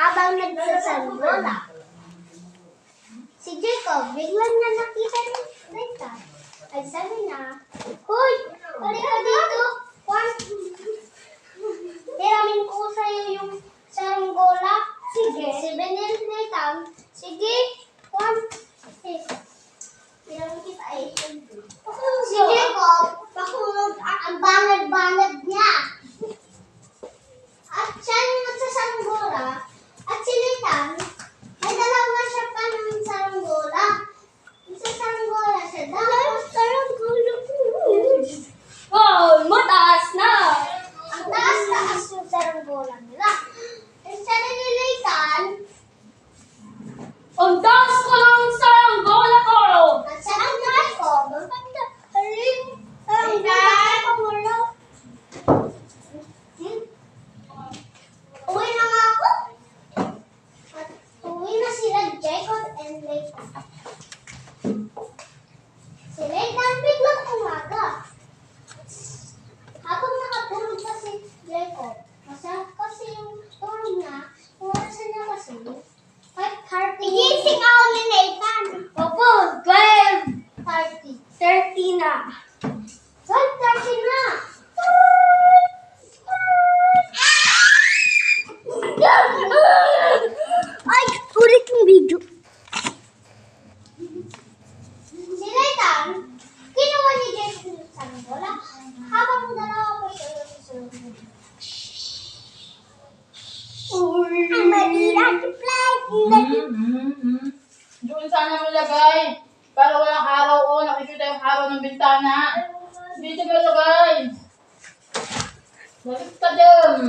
habang nagsasalbola. Si Jacob, biglang na nakita ni Nathan. Ay sabi niya, "Hoy, halika dito. Hiramin ko sa'yo yung saranggola." Sige. Si Nathan, sige, hiramin kita eh. Si Jacob, ang banad-banad niya. At siya yung nagsasaranggola. At si Nathan, may dalawa siya pa ng saranggola. Nagsasaranggola siya. Dapat saranggola ko. Wow, mataas na! Ang taas-taas yung saranggola nila. At siya ni Nathan, Ang taas ko lang sa bola ko! at siya ni Jacob, ang ganda ko wala. Uwi na nga ako. At uwi na sila Jacob and Nathan. Si Nathan biglang umaga. Habang nakatulog pa si Jacob, kasi yung tulog niya, orasan niya kasi, 5:30. Igising ako ni Nathan. Opo, 12:30 na. 12:30 na. Ay, ulit yung video. Si Nathan, kinuha ni Jacob yung saranggola, habang dalawa pa sila sa saranggola. I'm ready to play. Doon sana mo lagay. Para walang araw o nakikita yung araw ng bintana. Dito mo lagay. Balik ka dyan.